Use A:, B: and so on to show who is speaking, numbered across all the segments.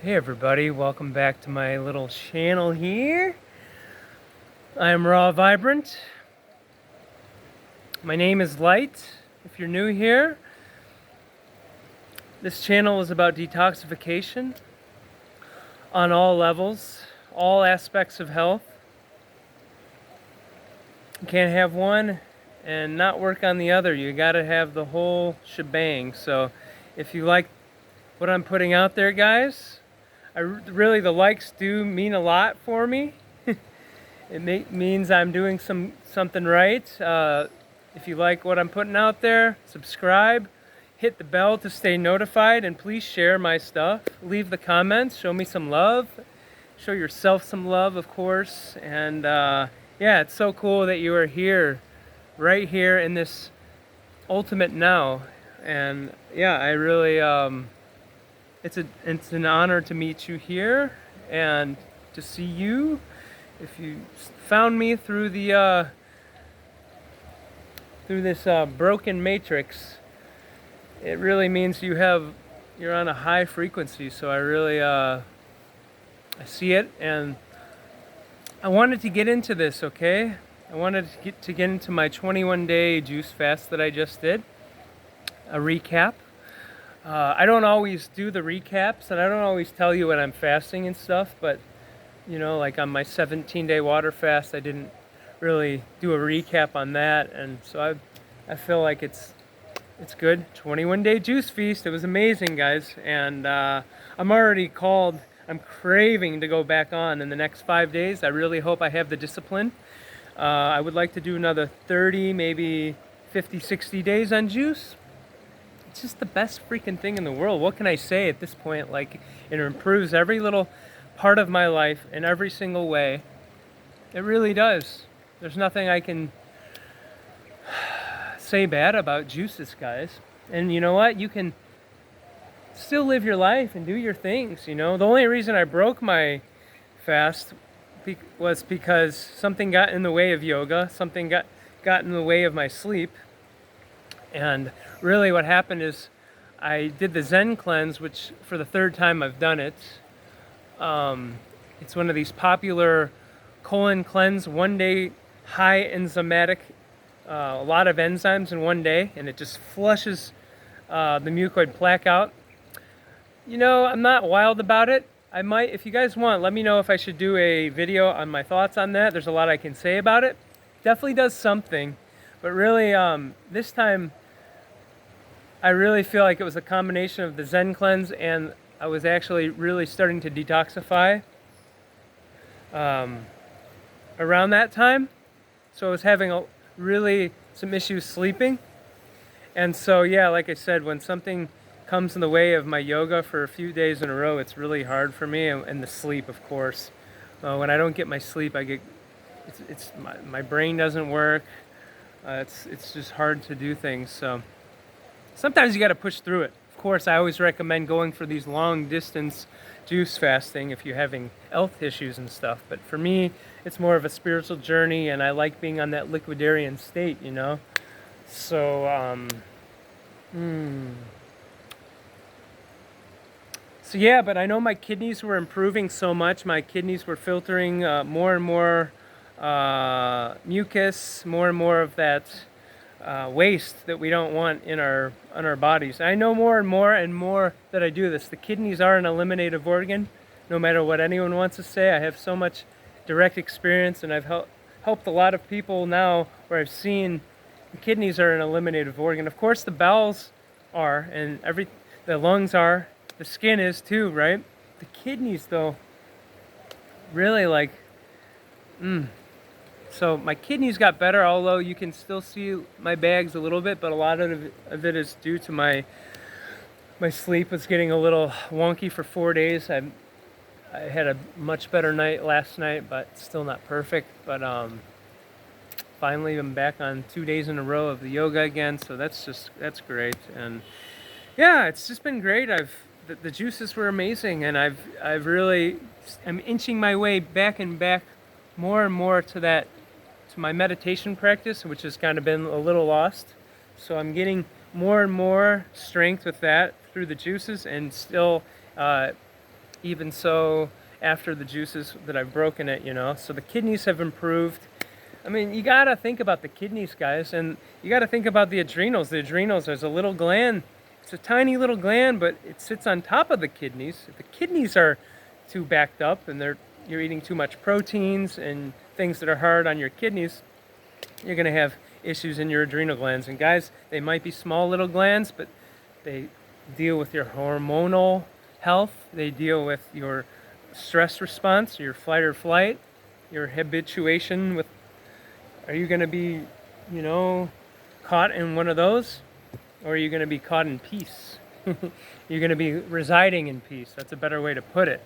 A: Hey everybody, welcome back to my little channel here. I am Raw Vibrant. My name is Light. If you're new here, this channel is about detoxification on all levels, all aspects of health. You can't have one and not work on the other. You gotta have the whole shebang. So if you like what I'm putting out there, guys, really the likes do mean a lot for me. It means I'm doing something right. If you like what I'm putting out there, subscribe, hit the bell to stay notified, and please share my stuff. Leave the comments, show me some love, show yourself some love, of course. And yeah, it's so cool that you are here, right here in this ultimate now. And yeah, I really, it's an honor to meet you here and to see you. If you found me through the through this broken matrix, it really means you're on a high frequency. So I really I see it, and I wanted to get into this. Okay, I wanted to get into my 21-day juice fast that I just did. A recap. I don't always do the recaps, and I don't always tell you when I'm fasting and stuff, but you know, like on my 17-day water fast, I didn't really do a recap on that, and so I feel like it's good. 21-day juice feast. It was amazing, guys, and I'm craving to go back on in the next 5 days. I really hope I have the discipline. I would like to do another 30, maybe 50, 60 days on juice. It's just the best freaking thing in the world. What can I say at this point? Like, it improves every little part of my life in every single way. It really does. There's nothing I can say bad about juices, guys. And you know what? You can still live your life and do your things, you know. The only reason I broke my fast was because something got in the way of yoga. Something got in the way of my sleep. And really what happened is I did the Zen cleanse, which for the third time I've done it. It's one of these popular colon cleanse, 1 day high enzymatic, a lot of enzymes in 1 day, and it just flushes the mucoid plaque out. You know, I'm not wild about it. I might, if you guys want, let me know if I should do a video on my thoughts on that. There's a lot I can say about it. Definitely does something, but really, this time, I really feel like it was a combination of the Zen cleanse, and I was actually really starting to detoxify around that time. So I was having really some issues sleeping. And so, yeah, like I said, when something comes in the way of my yoga for a few days in a row, it's really hard for me, and the sleep, of course. When I don't get my sleep, my brain doesn't work. It's just hard to do things. So sometimes you got to push through it. Of course, I always recommend going for these long distance juice fasting if you're having health issues and stuff. But for me, it's more of a spiritual journey, and I like being on that liquidarian state, you know. So, so yeah, but I know my kidneys were improving so much. My kidneys were filtering more and more mucus, more and more of that waste that we don't want in our bodies. I know more and more that I do this. The kidneys are an eliminative organ, no matter what anyone wants to say. I have so much direct experience, and I've helped a lot of people now where I've seen the kidneys are an eliminative organ. Of course, the bowels are, and the lungs are, the skin is too, right? The kidneys, though, really like, So my kidneys got better, although you can still see my bags a little bit, but a lot of it is due to my sleep was getting a little wonky for 4 days. I had a much better night last night, but still not perfect. But finally I'm back on 2 days in a row of the yoga again, so that's great. And yeah, it's just been great. The juices were amazing, and I'm inching my way back and back more and more to my meditation practice, which has kind of been a little lost. So I'm getting more and more strength with that through the juices, and still even so after the juices that I've broken it, you know. So the kidneys have improved. I mean, you gotta think about the kidneys, guys, and you gotta think about the adrenals. The adrenals, there's a little gland. It's a tiny little gland, but it sits on top of the kidneys. If the kidneys are too backed up and you're eating too much proteins and things that are hard on your kidneys, you're gonna have issues in your adrenal glands. And guys, they might be small little glands, but they deal with your hormonal health. They deal with your stress response, your fight or flight, your habituation with, are you going to be, you know, caught in one of those? Or are you going to be caught in peace? You're going to be residing in peace. That's a better way to put it.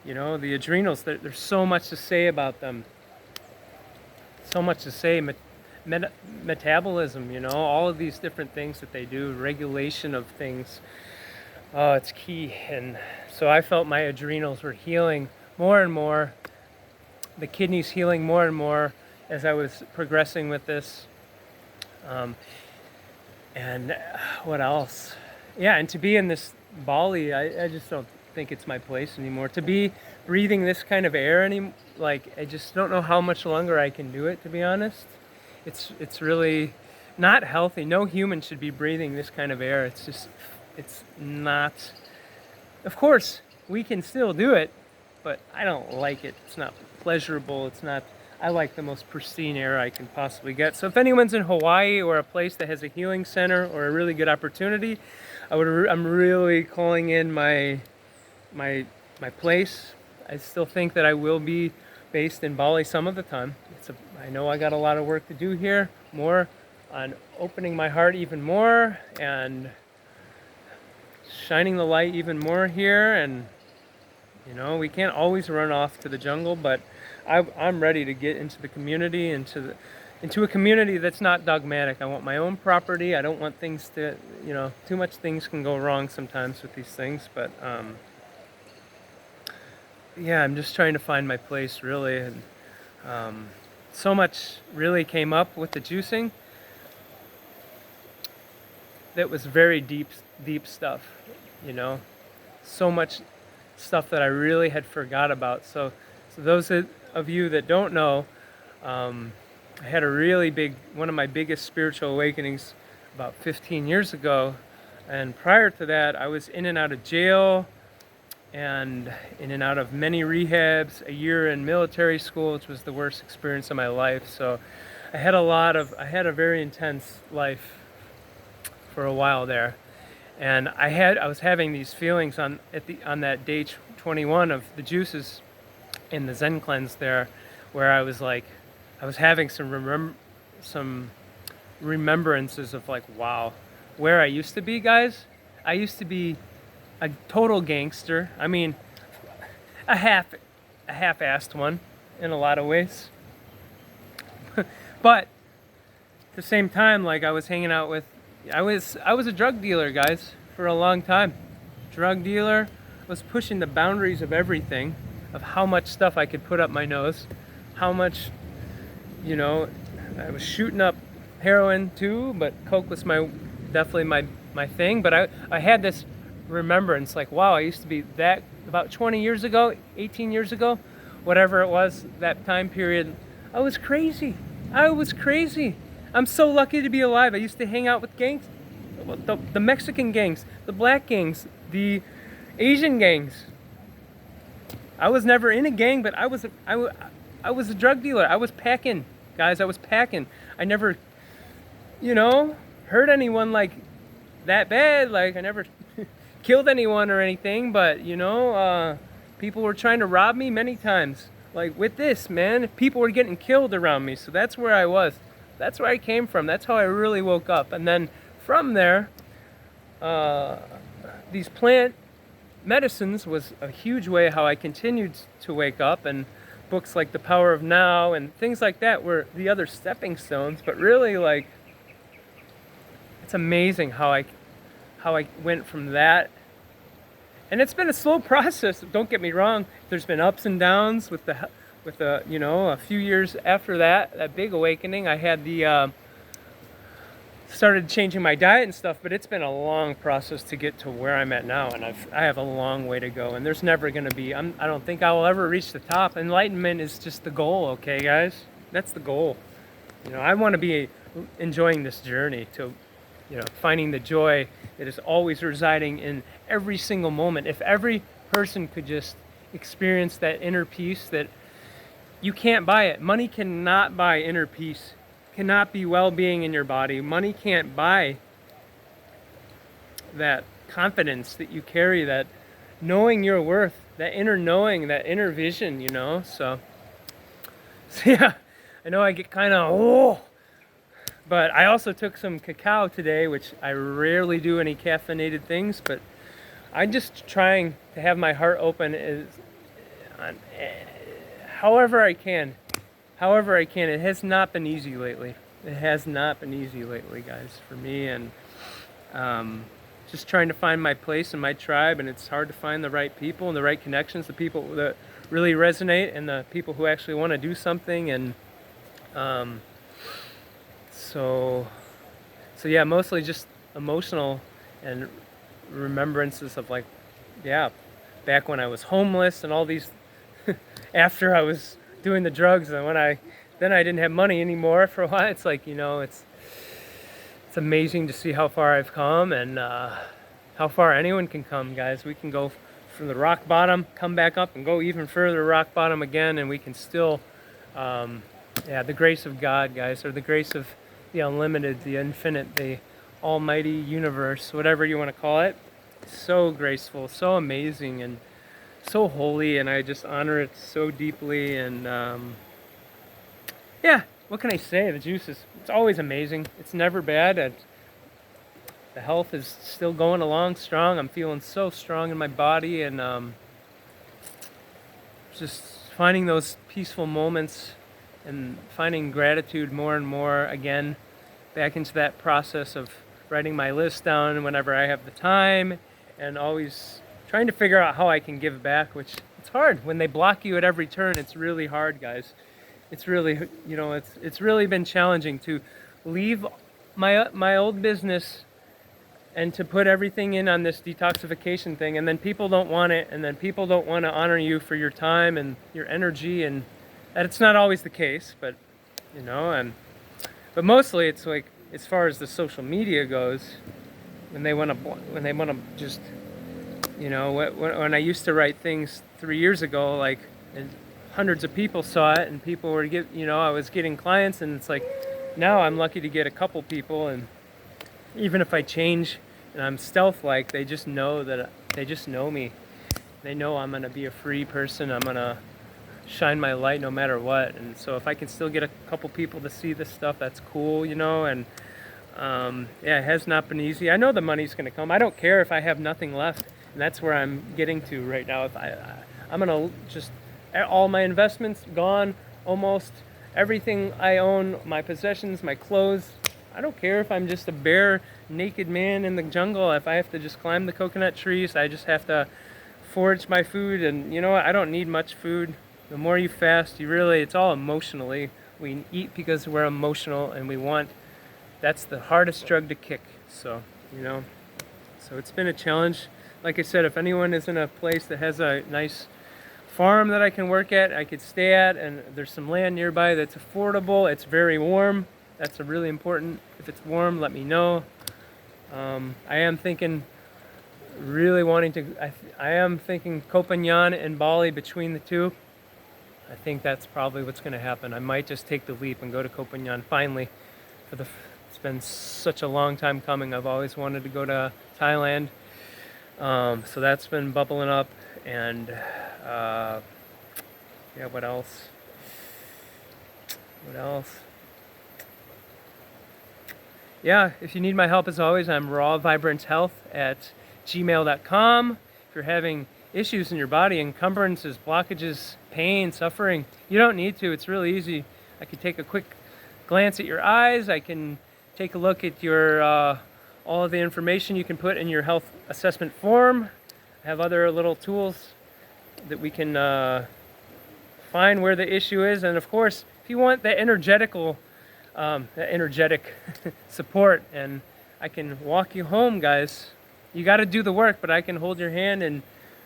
A: You know, the adrenals, there's so much to say about them. So much to say. Metabolism, you know, all of these different things that they do, regulation of things. Oh, it's key. And so I felt my adrenals were healing more and more. The kidneys healing more and more as I was progressing with this. And what else? Yeah, and to be in this Bali, I just don't think it's my place anymore. To be breathing this kind of air like, I just don't know how much longer I can do it, to be honest. It's really not healthy. No human should be breathing this kind of air. It's not. Of course, we can still do it, but I don't like it. It's not pleasurable. It's not. I like the most pristine air I can possibly get. So if anyone's in Hawaii or a place that has a healing center or a really good opportunity, I'm really calling in my place. I still think that I will be based in Bali some of the time. I know I got a lot of work to do here, more on opening my heart even more and shining the light even more here. And you know, we can't always run off to the jungle, but I'm ready to get into the community, into a community that's not dogmatic. I want my own property. I don't want things to, you know, too much things can go wrong sometimes with these things, but yeah, I'm just trying to find my place, really. And so much really came up with the juicing that was very deep stuff, you know, so much stuff that I really had forgot about. So those of you that don't know, I had a really one of my biggest spiritual awakenings about 15 years ago. And prior to that, I was in and out of jail and in and out of many rehabs, a year in military school, which was the worst experience of my life. So I had a very intense life for a while there. And I was having these feelings on that day 21 of the juices in the Zen cleanse there, where I was having some remembrances of like, wow, where I used to be, guys. I used to be a total gangster. I mean, a half-assed one in a lot of ways. But at the same time, like, I was hanging out with, I was a drug dealer, guys, for a long time. Drug dealer, was pushing the boundaries of everything, of how much stuff I could put up my nose, how much, you know, I was shooting up heroin too, but coke was definitely my thing. But I had this remembrance, like, wow, I used to be that about 20 years ago, 18 years ago, whatever it was, that time period. I was crazy. I'm so lucky to be alive. I used to hang out with gangs, the Mexican gangs, the black gangs, the Asian gangs. I was never in a gang, but I was a drug dealer. I was packing, guys. I was packing. I never, you know, hurt anyone like that bad. Like, I never killed anyone or anything, but, you know, people were trying to rob me many times. Like, with this, man, people were getting killed around me. So that's where I was. That's where I came from. That's how I really woke up. And then from there, these plant medicines was a huge way how I continued to wake up, and books like The Power of Now and things like that were the other stepping stones. But really, like, it's amazing how I went from that. And it's been a slow process, don't get me wrong. There's been ups and downs with the you know, a few years after that big awakening. I had the started changing my diet and stuff, but it's been a long process to get to where I'm at now, and I have a long way to go, and there's never going to be, I don't think I will ever reach the top. Enlightenment is just the goal, okay guys? That's the goal. You know, I want to be enjoying this journey to, you know, finding the joy that is always residing in every single moment. If every person could just experience that inner peace, that you can't buy it. Money cannot buy inner peace, cannot be well-being in your body. Money can't buy that confidence that you carry, that knowing your worth, that inner knowing, that inner vision, you know. So yeah, I know I get kind of, but I also took some cacao today, which I rarely do any caffeinated things, but I'm just trying to have my heart open however I can. It has not been easy lately. It has not been easy lately, guys, for me, and just trying to find my place in my tribe, and it's hard to find the right people and the right connections, the people that really resonate, and the people who actually want to do something. And so yeah, mostly just emotional and remembrances of, like, yeah, back when I was homeless and all these after I was doing the drugs, and then I didn't have money anymore for a while. It's like, you know, it's amazing to see how far I've come, and how far anyone can come, guys. We can go from the rock bottom, come back up, and go even further rock bottom again, and we can still, yeah, the grace of God, guys, or the grace of the unlimited, the infinite, the almighty universe, whatever you want to call it. So graceful, so amazing, and so holy, and I just honor it so deeply. And yeah, what can I say? The juice is, it's always amazing. It's never bad. The health is still going along strong. I'm feeling so strong in my body, and just finding those peaceful moments and finding gratitude more and more again, back into that process of writing my list down whenever I have the time, and always trying to figure out how I can give back, which it's hard. When they block you at every turn, it's really hard, guys. It's really, you know, it's really been challenging to leave my old business and to put everything in on this detoxification thing, and then people don't want it, and then people don't want to honor you for your time and your energy, and that it's not always the case, but, you know, but mostly it's like, as far as the social media goes, when they want to just, you know, when I used to write things 3 years ago, like, and hundreds of people saw it, and people were you know, I was getting clients, and it's like, now I'm lucky to get a couple people, and even if I change and I'm stealth-like, they just know me. They know I'm gonna be a free person. I'm gonna shine my light no matter what. And so if I can still get a couple people to see this stuff, that's cool, you know. And yeah, it has not been easy. I know the money's gonna come. I don't care if I have nothing left, and that's where I'm getting to right now. If I'm gonna just, all my investments gone, almost everything I own, my possessions, my clothes. I don't care if I'm just a bare, naked man in the jungle. If I have to just climb the coconut trees, I just have to forage my food. And you know what? I don't need much food. The more you fast, it's all emotionally. We eat because we're emotional, and that's the hardest drug to kick. So, you know, so it's been a challenge. Like I said, if anyone is in a place that has a nice farm that I can work at, I could stay at, and there's some land nearby that's affordable, it's very warm. That's a really important. If it's warm, let me know. I am thinking, really wanting to, I am thinking Koh Phangan and Bali, between the two. I think that's probably what's going to happen. I might just take the leap and go to Koh Phangan finally. It's been such a long time coming. I've always wanted to go to Thailand. So that's been bubbling up. And yeah, what else? Yeah, if you need my help, as always, I'm rawvibranthealth at gmail.com. If you're having issues in your body, encumbrances, blockages, pain, suffering, you don't need to. It's really easy. I can take a quick glance at your eyes. I can take a look at your all of the information you can put in your health assessment form. I have other little tools that we can find where the issue is. And of course, if you want the energetical that energetic support, and I can walk you home, guys. You got to do the work, but I can hold your hand and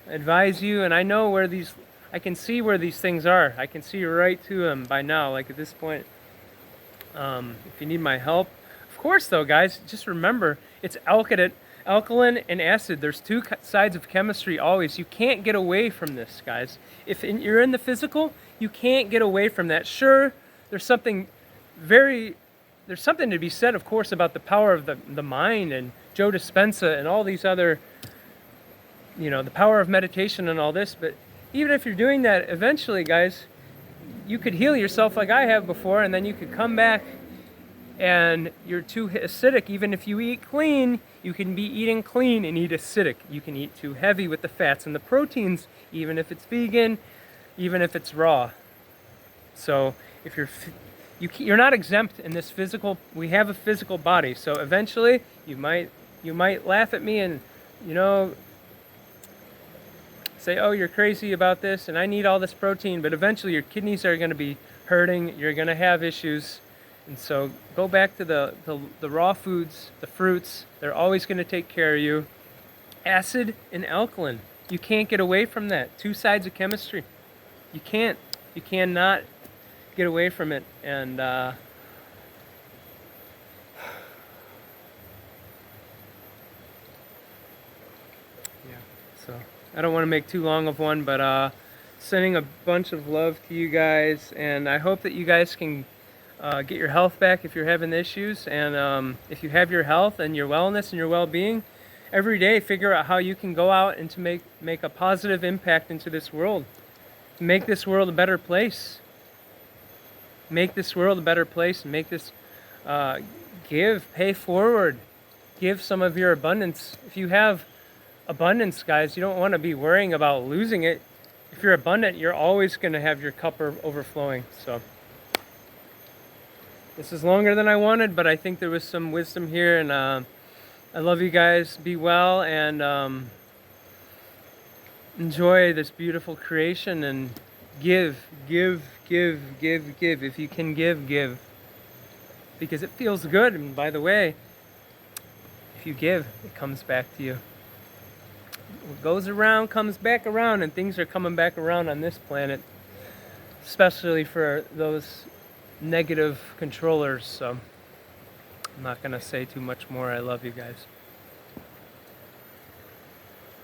A: advise you, and I know where these, I can see where these things are. I can see right to them by now, like at this point. If you need my help, of course though, guys, just remember, it's alkaline and acid. There's two sides of chemistry always. You can't get away from this, guys. If you're in the physical, you can't get away from that. Sure, there's something to be said, of course, about the power of the mind and Joe Dispenza and all these other, the power of meditation and all this. But even if you're doing that, eventually, guys, you could heal yourself like I have before, and then you could come back and you're too acidic. Even if you eat clean, you can be eating clean and eat acidic. You can eat too heavy with the fats and the proteins, even if it's vegan, even if it's raw. So if you're not exempt in this physical, we have a physical body. So eventually you might laugh at me and, say, oh, you're crazy about this and I need all this protein, but eventually your kidneys are going to be hurting, you're going to have issues. And so go back to the raw foods, the fruits. They're always going to take care of you. Acid and alkaline, you can't get away from that. Two sides of chemistry. You cannot get away from it. And yeah, so I don't want to make too long of one, but sending a bunch of love to you guys, and I hope that you guys can get your health back if you're having issues, and if you have your health and your wellness and your well-being, every day figure out how you can go out and to make a positive impact into this world, make this world a better place, make this world a better place, and make this pay forward, give some of your abundance. If you have abundance, guys, you don't want to be worrying about losing it. If you're abundant, you're always going to have your cup overflowing. So this is longer than I wanted, but I think there was some wisdom here, and I love you guys. Be well, and enjoy this beautiful creation, and give. If you can give, because it feels good. And by the way, if you give, it comes back to you. What goes around comes back around, and things are coming back around on this planet, especially for those negative controllers. So I'm not going to say too much more. I love you guys.